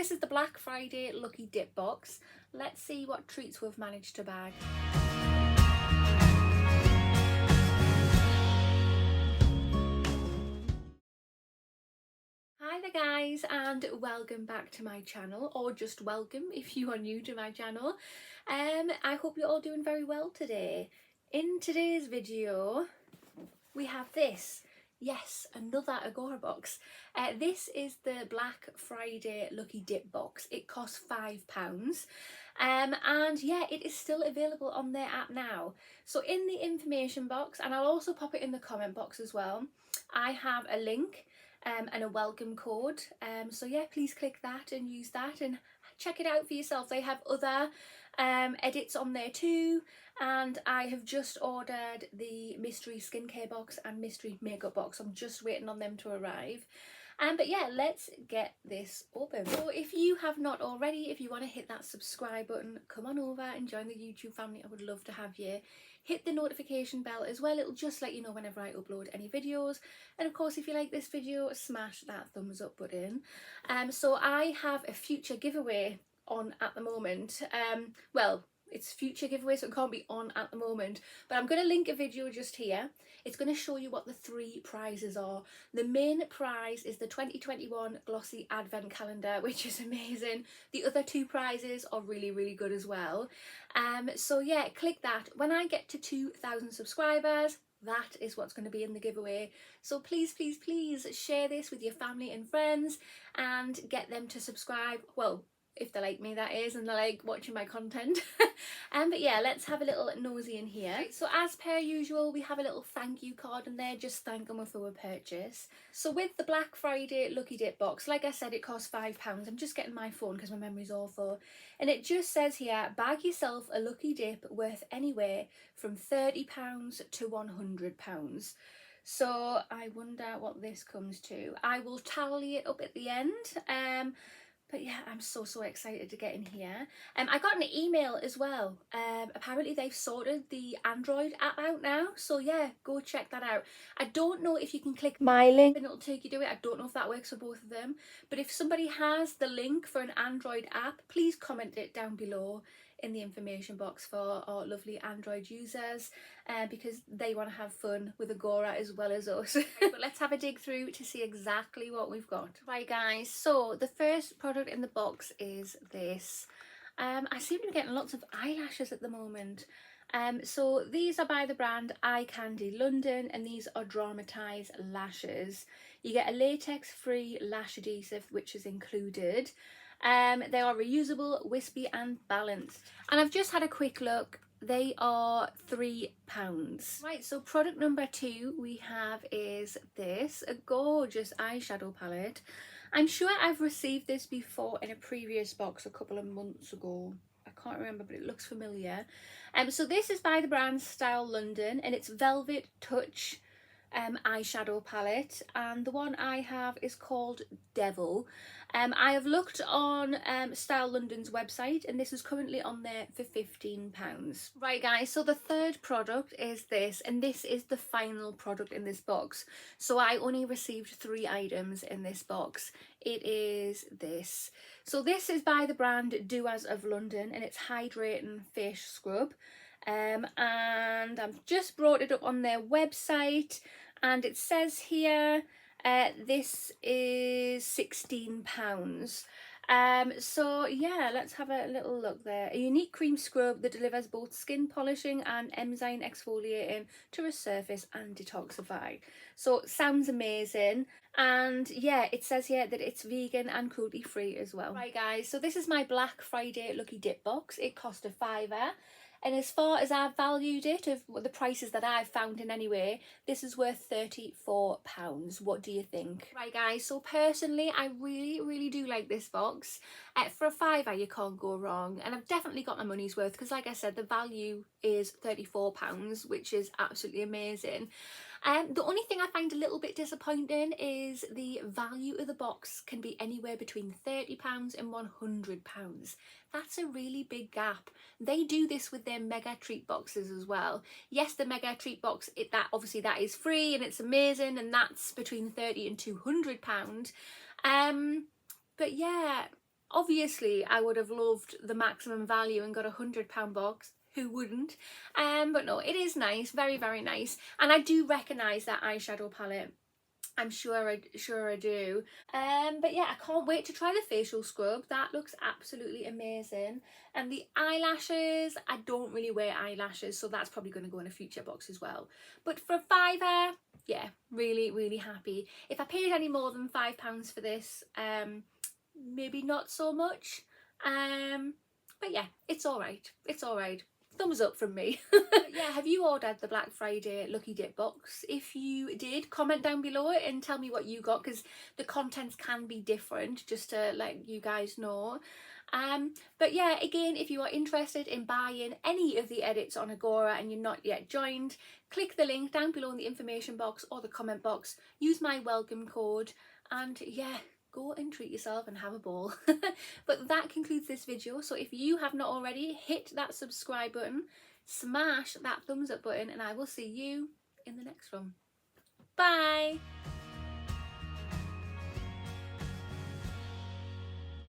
this is the Black Friday Lucky Dip box. Let's see what treats we've managed to bag. Hi there guys, and welcome back to my channel, or just welcome if you are new to my channel. I hope you're all doing very well today. In today's video we have this. Yes, another Agora box. This is the Black Friday Lucky Dip box. It costs £5. And yeah, it is still available on their app now. So in the information box, and I'll also pop it in the comment box as well, I have a link and a welcome code. So yeah, please click that and use that and check it out for yourself. They have other edits on there too, and I have just ordered the mystery skincare box and mystery makeup box. I'm just waiting on them to arrive. But yeah, let's get this open. So if you have not already, if you want to hit that subscribe button, come on over and join the YouTube family. I would love to have you. Hit the notification bell as well. It'll just let you know whenever I upload any videos. And of course, if you like this video, smash that thumbs up button. So I have a future giveaway on at the moment. Well, it's future giveaway, so it can't be on at the moment, but I'm going to link a video just here. It's going to show you what the 3 prizes are. The main prize is the 2021 glossy advent calendar, which is amazing. The other 2 prizes are really good as well. So yeah, click that. When I get to 2,000 subscribers, that is what's going to be in the giveaway. So please share this with your family and friends and get them to subscribe. Well, if they like me, that is, and they like watching my content. But yeah, let's have a little nosy in here. Right, so as per usual, we have a little thank you card in there, just thanking them for a purchase. So with the Black Friday Lucky Dip box, like I said, it costs £5. I'm just getting my phone because my memory's awful. And it just says here, bag yourself a lucky dip worth anywhere from £30 to £100. So I wonder what this comes to. I will tally it up at the end. But yeah, I'm so excited to get in here. I got an email as well. Apparently they've sorted the Android app out now. So yeah, go check that out. I don't know if you can click my link and it'll take you to it. I don't know if that works for both of them. But if somebody has the link for an Android app, please comment it down below in the information box for our lovely Android users, because they want to have fun with Agora as well as us. But let's have a dig through to see exactly what we've got. Right guys, so the first product in the box is this. I seem to be getting lots of eyelashes at the moment. So these are by the brand Eye Candy London, and these are dramatized lashes. You get a latex free lash adhesive which is included. They are reusable, wispy and balanced. And I've just had a quick look. They are £3. Right, so product number 2 we have is this, a gorgeous eyeshadow palette. I'm sure I've received this before in a previous box a couple of months ago. I can't remember, but it looks familiar. So this is by the brand stylondon, and it's Velvet Touch eyeshadow palette, and the one I have is called Devil. I have looked on stylondon's website, and this is currently on there for £15. Right guys, so the third product is this, and this is the final product in this box. So I only received 3 items in this box. It is this. So this is by the brand Duas of London, and it's Hydrating Face Scrub. And I've just brought it up on their website, and it says here this is £16. So yeah, let's have a little look there. A unique cream scrub that delivers both skin polishing and enzyme exfoliating to resurface and detoxify. So sounds amazing. And yeah, it says here that it's vegan and cruelty free as well. Right guys, so this is my Black Friday Lucky Dip box. It cost a £5. And as far as I've valued it, of the prices that I've found in anyway, this is worth £34. What do you think? Right guys, so personally, I really do like this box. For a £5 you can't go wrong. And I've definitely got my money's worth, because like I said, the value is £34, which is absolutely amazing. The only thing I find a little bit disappointing is the value of the box can be anywhere between £30 and £100. That's a really big gap. They do this with their mega treat boxes as well. Yes, the mega treat box, that obviously that is free and it's amazing, and that's between £30 and £200. But yeah, Obviously I would have loved the maximum value and got £100 box. Who wouldn't? But no, it is nice, very, very nice. And I do recognise that eyeshadow palette. I'm sure I do. But yeah, I can't wait to try the facial scrub. That looks absolutely amazing. And the eyelashes, I don't really wear eyelashes, so that's probably going to go in a future box as well. But for a £5, yeah, really, really happy. If I paid any more than £5 for this, maybe not so much. But yeah, it's all right. It's all right. Thumbs up from me. Yeah, have you ordered the Black Friday Lucky Dip box? If you did, comment down below and tell me what you got, because the contents can be different, just to let you guys know. But yeah, again, if you are interested in buying any of the edits on Agora and you're not yet joined, click the link down below in the information box or the comment box, use my welcome code, and yeah, go and treat yourself and have a ball. But that concludes this video. So if you have not already, hit that subscribe button, smash that thumbs up button, and I will see you in the next one. Bye!